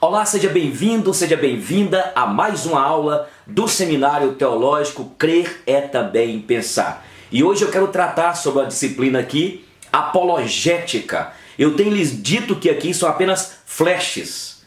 Olá, seja bem-vindo, seja bem-vinda a mais uma aula do Seminário Teológico Crer é Também Pensar. E hoje eu quero tratar sobre a disciplina aqui, apologética. Eu tenho lhes dito que aqui são apenas flashes,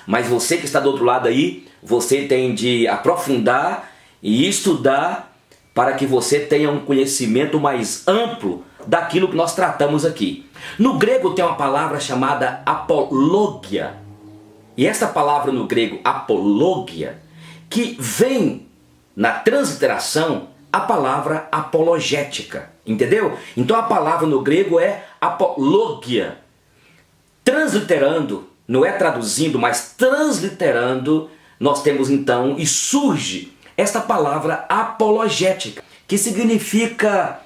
mas você que está do outro lado aí, você tem de aprofundar e estudar para que você tenha um conhecimento mais amplo daquilo que nós tratamos aqui. No grego tem uma palavra chamada apologia. E esta palavra no grego, apologia, que vem na transliteração a palavra apologética, entendeu? Então a palavra no grego é apologia. Transliterando, não é traduzindo, mas transliterando, nós temos então e surge esta palavra apologética, que significa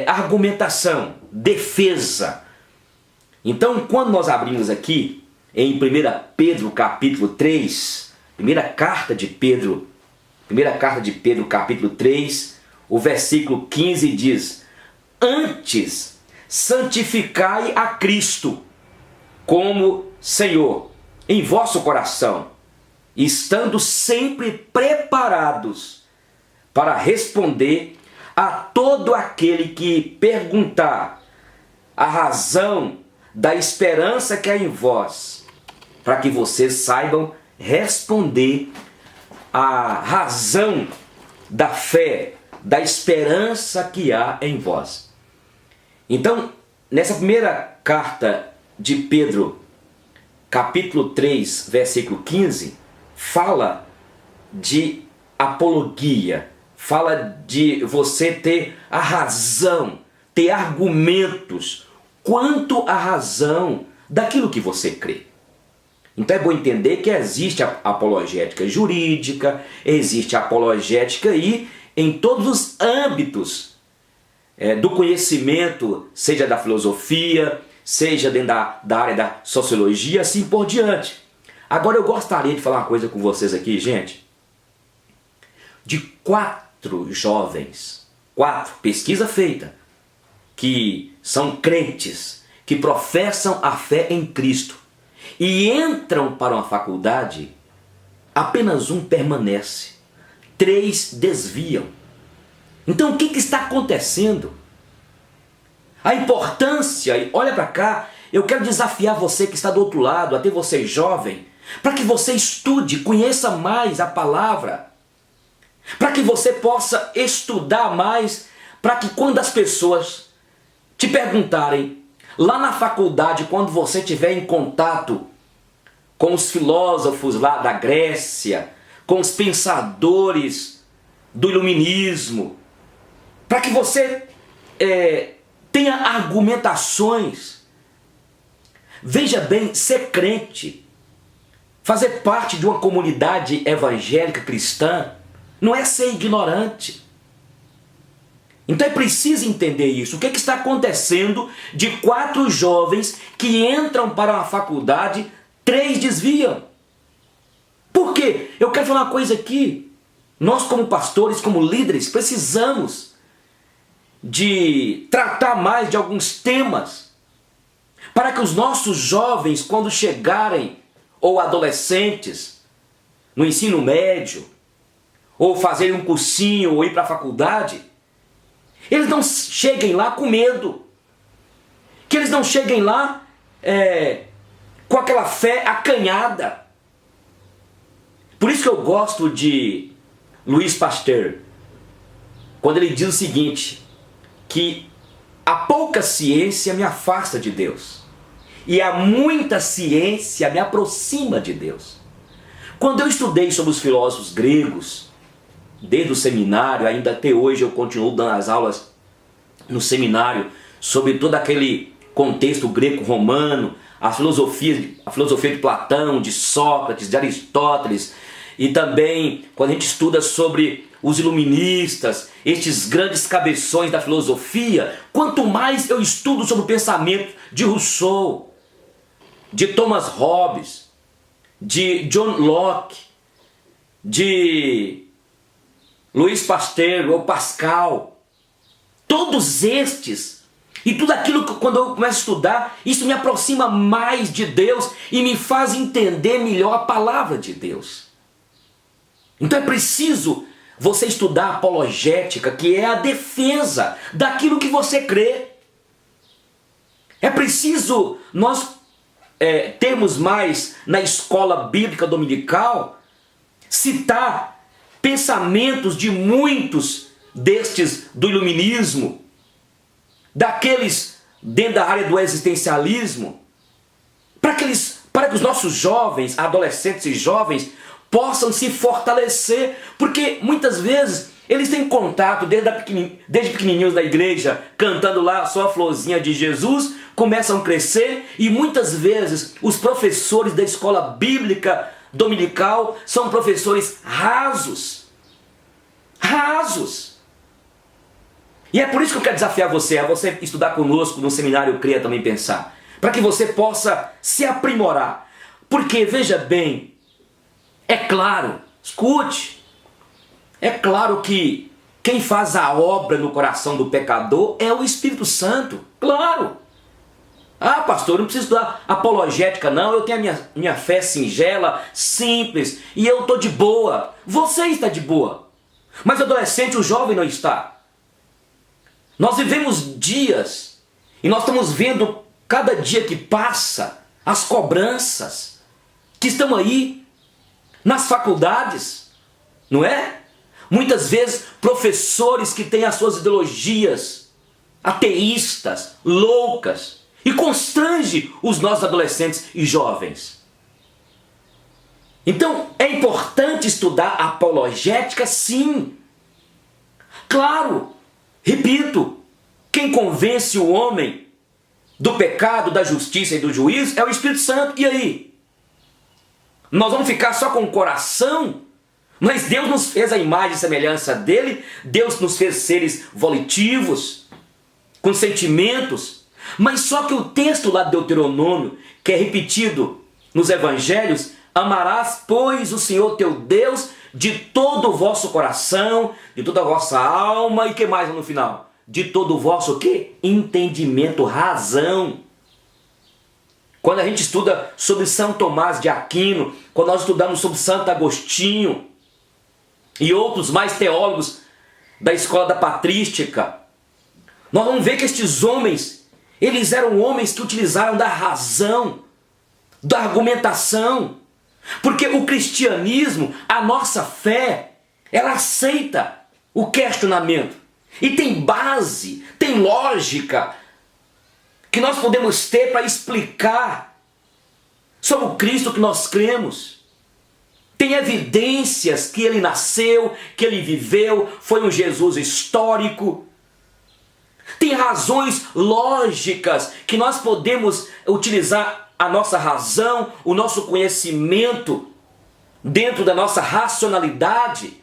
argumentação, defesa. Então quando nós abrimos aqui em 1 Pedro capítulo 3, primeira carta de Pedro capítulo 3, o versículo 15 diz: antes santificai a Cristo como Senhor em vosso coração, estando sempre preparados para responder a todo aquele que perguntar a razão da esperança que há em vós, para que vocês saibam responder a razão da fé, da esperança que há em vós. Então, nessa primeira carta de Pedro, capítulo 3, versículo 15, fala de apologia, fala de você ter a razão, ter argumentos quanto à razão daquilo que você crê. Então é bom entender que existe a apologética jurídica, existe a apologética aí em todos os âmbitos do conhecimento, seja da filosofia, seja dentro da área da sociologia, assim por diante. Agora eu gostaria de falar uma coisa com vocês aqui, gente. De 4 jovens, 4, pesquisa feita, que são crentes, que professam a fé em Cristo, e entram para uma faculdade, apenas um permanece, 3 desviam. Então o que está acontecendo? A importância, olha para cá, eu quero desafiar você que está do outro lado, até você jovem, para que você estude, conheça mais a palavra, para que você possa estudar mais, para que quando as pessoas te perguntarem, lá na faculdade, quando você estiver em contato com os filósofos lá da Grécia, com os pensadores do iluminismo, para que você tenha argumentações. Veja bem, ser crente, fazer parte de uma comunidade evangélica cristã, não é ser ignorante. Então é preciso entender isso. O que está acontecendo de 4 jovens que entram para uma faculdade, 3 desviam? Por quê? Eu quero falar uma coisa aqui. Nós como pastores, como líderes, precisamos de tratar mais de alguns temas para que os nossos jovens, quando chegarem, ou adolescentes, no ensino médio, ou fazerem um cursinho, ou ir para a faculdade, eles não cheguem lá com medo. Que eles não cheguem lá com aquela fé acanhada. Por isso que eu gosto de Louis Pasteur, quando ele diz o seguinte, que a pouca ciência me afasta de Deus, e a muita ciência me aproxima de Deus. Quando eu estudei sobre os filósofos gregos, desde o seminário, ainda até hoje eu continuo dando as aulas no seminário sobre todo aquele contexto greco-romano, a filosofia de Platão, de Sócrates, de Aristóteles, e também quando a gente estuda sobre os iluministas, estes grandes cabeções da filosofia, quanto mais eu estudo sobre o pensamento de Rousseau, de Thomas Hobbes, de John Locke, de Louis Pasteur ou Pascal, todos estes E tudo aquilo que quando eu começo a estudar, isso me aproxima mais de Deus e me faz entender melhor a palavra de Deus. Então é preciso você estudar a apologética, que é a defesa daquilo que você crê. É preciso nós termos mais na escola bíblica dominical, citar pensamentos de muitos destes do iluminismo, daqueles dentro da área do existencialismo, para que os nossos jovens, adolescentes e jovens possam se fortalecer, porque muitas vezes eles têm contato desde pequenininhos da igreja, cantando lá só a florzinha de Jesus, começam a crescer e muitas vezes os professores da escola bíblica dominical são professores rasos. Rasos. E é por isso que eu quero desafiar você, a você estudar conosco no seminário Creia Também Pensar, para que você possa se aprimorar. Porque, veja bem, é claro, escute, é claro que quem faz a obra no coração do pecador é o Espírito Santo, claro. Ah, pastor, eu não preciso estudar apologética não, eu tenho a minha fé singela, simples, e eu estou de boa. Você está de boa, mas o adolescente, o jovem não está. Nós vivemos dias, e nós estamos vendo cada dia que passa, as cobranças que estão aí nas faculdades, não é? Muitas vezes professores que têm as suas ideologias ateístas, loucas, e constrange os nossos adolescentes e jovens. Então é importante estudar apologética, sim. Claro, repito, quem convence o homem do pecado, da justiça e do juízo é o Espírito Santo. E aí? Nós vamos ficar só com o coração? Mas Deus nos fez a imagem e semelhança dele, Deus nos fez seres volitivos, com sentimentos. Mas só que o texto lá de Deuteronômio, que é repetido nos evangelhos, amarás, pois, o Senhor teu Deus de todo o vosso coração, de toda a vossa alma, e que mais no final? De todo o vosso o quê? Entendimento, razão. Quando a gente estuda sobre São Tomás de Aquino, quando nós estudamos sobre Santo Agostinho e outros mais teólogos da escola da patrística, nós vamos ver que estes homens, eles eram homens que utilizaram da razão, da argumentação, porque o cristianismo, a nossa fé, ela aceita o questionamento e tem base, tem lógica que nós podemos ter para explicar sobre o Cristo que nós cremos. Tem evidências que ele nasceu, que ele viveu, foi um Jesus histórico. Tem razões lógicas que nós podemos utilizar a nossa razão, o nosso conhecimento dentro da nossa racionalidade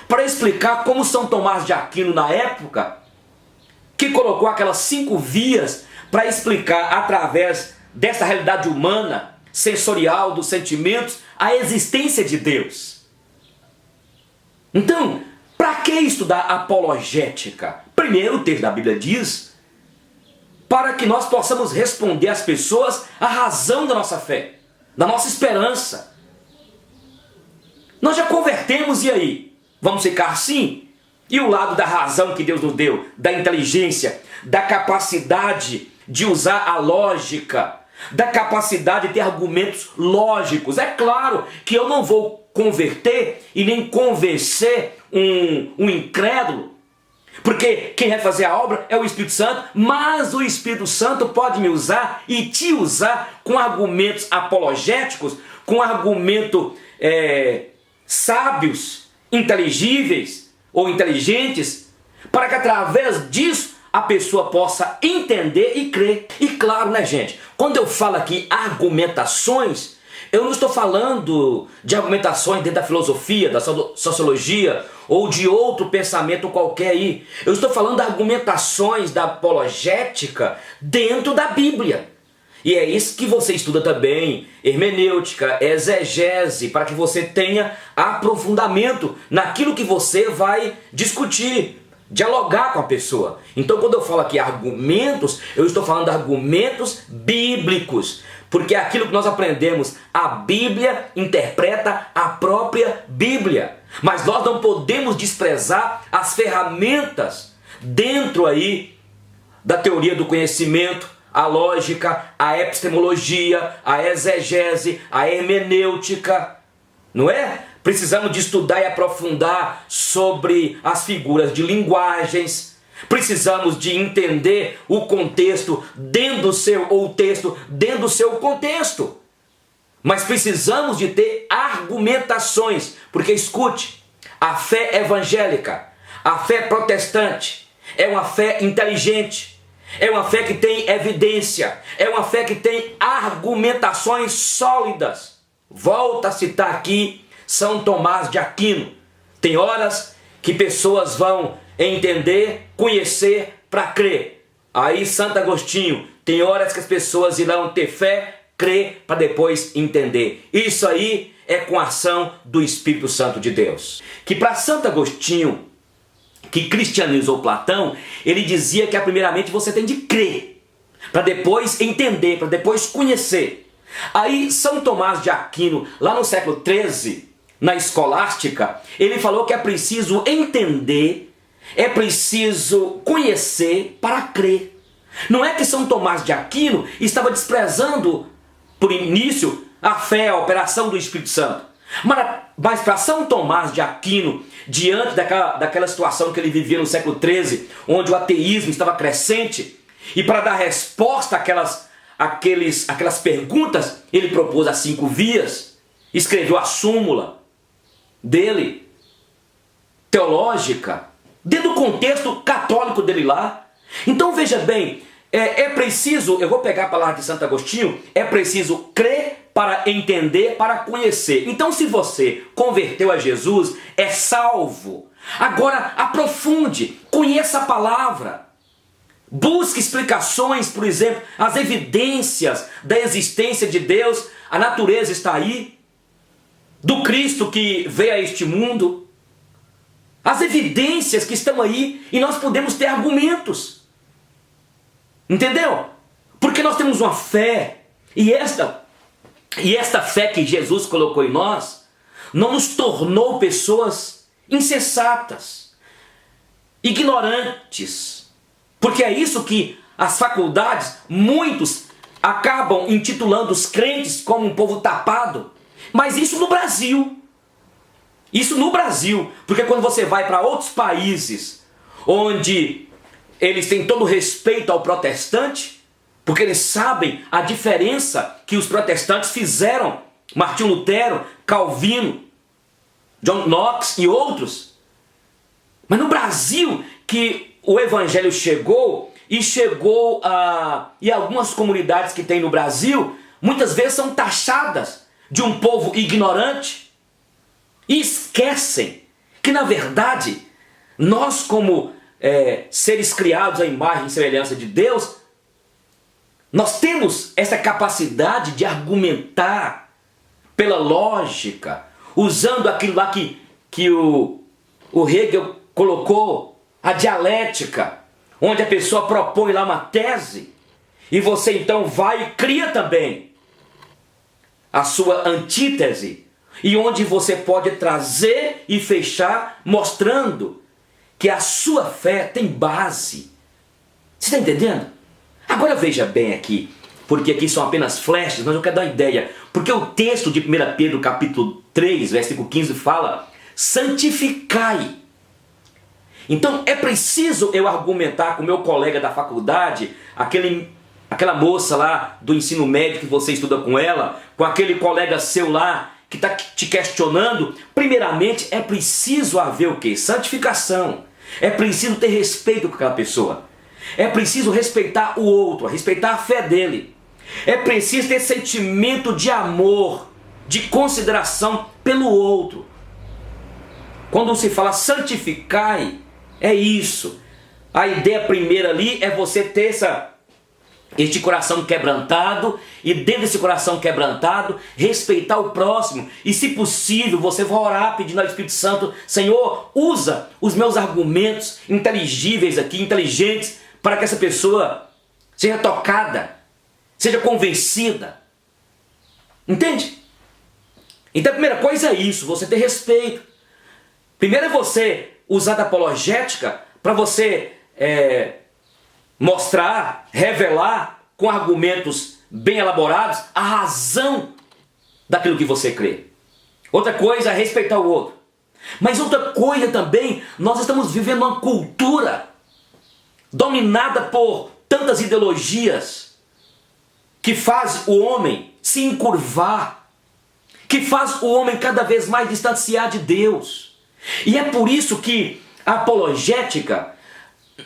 para explicar como São Tomás de Aquino na época, que colocou aquelas 5 vias para explicar através dessa realidade humana, sensorial, dos sentimentos, a existência de Deus. Então, para que estudar apologética? Primeiro, o texto da Bíblia diz, para que nós possamos responder às pessoas a razão da nossa fé, da nossa esperança. Nós já convertemos, e aí? Vamos ficar assim? E o lado da razão que Deus nos deu, da inteligência, da capacidade de usar a lógica, da capacidade de ter argumentos lógicos. É claro que eu não vou converter e nem convencer um incrédulo, porque quem vai fazer a obra é o Espírito Santo, mas o Espírito Santo pode me usar e te usar com argumentos apologéticos, com argumentos sábios, inteligíveis ou inteligentes, para que através disso a pessoa possa entender e crer. E claro, né, gente, quando eu falo aqui argumentações, eu não estou falando de argumentações dentro da filosofia, da sociologia ou de outro pensamento qualquer aí. Eu estou falando de argumentações da apologética dentro da Bíblia. E é isso que você estuda também, hermenêutica, exegese, para que você tenha aprofundamento naquilo que você vai discutir dialogar com a pessoa. Então, quando eu falo aqui argumentos, eu estou falando de argumentos bíblicos, porque é aquilo que nós aprendemos, a Bíblia interpreta a própria Bíblia. Mas nós não podemos desprezar as ferramentas dentro aí da teoria do conhecimento, a lógica, a epistemologia, a exegese, a hermenêutica, não é? Precisamos de estudar e aprofundar sobre as figuras de linguagens. Precisamos de entender o contexto dentro do seu, ou o texto dentro do seu contexto. Mas precisamos de ter argumentações, porque escute, a fé evangélica, a fé protestante, é uma fé inteligente, é uma fé que tem evidência, é uma fé que tem argumentações sólidas. Volto a citar aqui São Tomás de Aquino. Tem horas que pessoas vão entender, conhecer para crer. Aí Santo Agostinho, tem horas que as pessoas irão ter fé, crer para depois entender. Isso aí é com a ação do Espírito Santo de Deus. Que para Santo Agostinho, que cristianizou Platão, ele dizia que primeiramente você tem de crer, para depois entender, para depois conhecer. Aí São Tomás de Aquino, lá no século XIII, na escolástica, ele falou que é preciso entender, é preciso conhecer para crer. Não é que São Tomás de Aquino estava desprezando, por início, a fé, a operação do Espírito Santo. Mas para São Tomás de Aquino, diante daquela situação que ele vivia no século XIII, onde o ateísmo estava crescente, e para dar resposta àquelas perguntas, ele propôs as 5 vias, escreveu a súmula dele, teológica, dentro do contexto católico dele lá. Então veja bem, é preciso, eu vou pegar a palavra de Santo Agostinho, é preciso crer para entender, para conhecer. Então se você converteu a Jesus, é salvo. Agora aprofunde, conheça a palavra. Busque explicações, por exemplo, as evidências da existência de Deus, a natureza está aí, do Cristo que veio a este mundo, as evidências que estão aí, e nós podemos ter argumentos. Entendeu? Porque nós temos uma fé, e esta fé que Jesus colocou em nós, não nos tornou pessoas insensatas, ignorantes. Porque é isso que as faculdades, muitos acabam intitulando os crentes como um povo tapado. Mas isso no Brasil. Isso no Brasil. Porque quando você vai para outros países, onde eles têm todo o respeito ao protestante, porque eles sabem a diferença que os protestantes fizeram, Martinho Lutero, Calvino, John Knox e outros. Mas no Brasil, que o evangelho chegou, e algumas comunidades que tem no Brasil, muitas vezes são taxadas de um povo ignorante, e esquecem que na verdade, nós como seres criados à imagem e semelhança de Deus, nós temos essa capacidade de argumentar pela lógica, usando aquilo lá que o Hegel colocou, a dialética, onde a pessoa propõe lá uma tese, e você então vai e cria também a sua antítese, e onde você pode trazer e fechar, mostrando que a sua fé tem base. Você está entendendo? Agora veja bem aqui, porque aqui são apenas flashes, mas eu quero dar uma ideia. Porque o texto de 1 Pedro capítulo 3, versículo 15 fala: santificai. Então é preciso eu argumentar com o meu colega da faculdade, aquela moça lá do ensino médio que você estuda com ela, com aquele colega seu lá que está te questionando. Primeiramente é preciso haver o quê? Santificação. É preciso ter respeito com aquela pessoa. É preciso respeitar o outro, respeitar a fé dele. É preciso ter sentimento de amor, de consideração pelo outro. Quando se fala santificai, é isso. A ideia primeira ali é você ter este coração quebrantado, e dentro desse coração quebrantado, respeitar o próximo. E se possível, você vai orar pedindo ao Espírito Santo: Senhor, usa os meus argumentos inteligíveis aqui, inteligentes, para que essa pessoa seja tocada, seja convencida. Entende? Então a primeira coisa é isso, você ter respeito. Primeiro é você usar da apologética para você mostrar, revelar com argumentos bem elaborados a razão daquilo que você crê. Outra coisa é respeitar o outro. Mas outra coisa também, nós estamos vivendo uma cultura dominada por tantas ideologias que faz o homem se encurvar, que faz o homem cada vez mais distanciar de Deus. E é por isso que a apologética,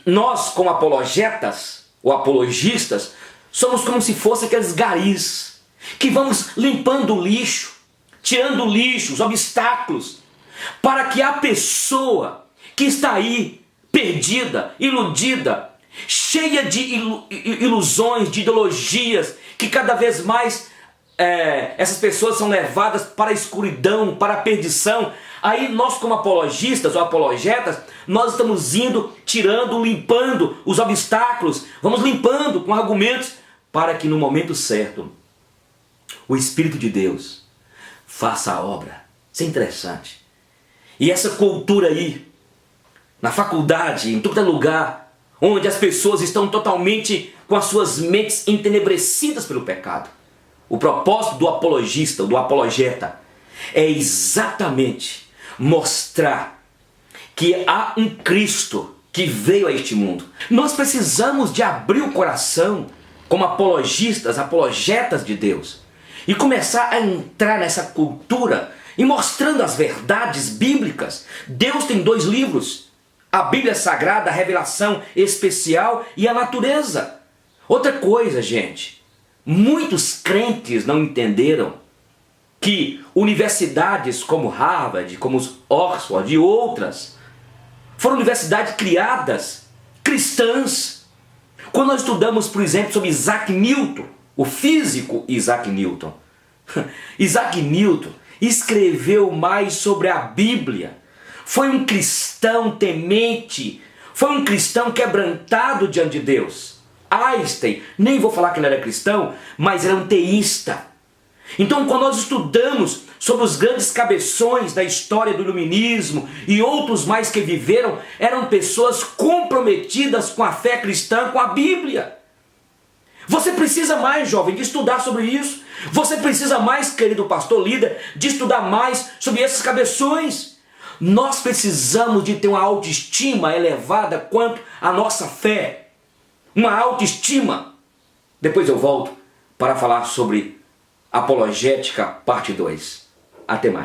nós como apologetas ou apologistas, somos como se fossem aqueles garis que vamos limpando o lixo, tirando o lixo, os obstáculos, para que a pessoa que está aí perdida, iludida, cheia de ilusões, de ideologias, que cada vez mais essas pessoas são levadas para a escuridão, para a perdição. Aí nós como apologistas ou apologetas, nós estamos indo, tirando, limpando os obstáculos, vamos limpando com argumentos, para que no momento certo, o Espírito de Deus faça a obra. Isso é interessante. E essa cultura aí, na faculdade, em todo lugar, onde as pessoas estão totalmente com as suas mentes entenebrecidas pelo pecado. O propósito do apologista, do apologeta, é exatamente mostrar que há um Cristo que veio a este mundo. Nós precisamos de abrir o coração como apologistas, apologetas de Deus, e começar a entrar nessa cultura e mostrando as verdades bíblicas. Deus tem 2 livros, a Bíblia Sagrada, a revelação especial e a natureza. Outra coisa, gente, muitos crentes não entenderam que universidades como Harvard, como Oxford e outras, foram universidades criadas, cristãs. Quando nós estudamos, por exemplo, sobre Isaac Newton, o físico Isaac Newton, Isaac Newton escreveu mais sobre a Bíblia. Foi um cristão temente, foi um cristão quebrantado diante de Deus. Einstein, nem vou falar que ele era cristão, mas era um teísta. Então, quando nós estudamos sobre os grandes cabeções da história do iluminismo e outros mais que viveram, eram pessoas comprometidas com a fé cristã, com a Bíblia. Você precisa mais, jovem, de estudar sobre isso. Você precisa mais, querido pastor líder, de estudar mais sobre esses cabeções. Nós precisamos de ter uma autoestima elevada quanto à nossa fé. Uma autoestima. Depois eu volto para falar sobre apologética parte 2. Até mais.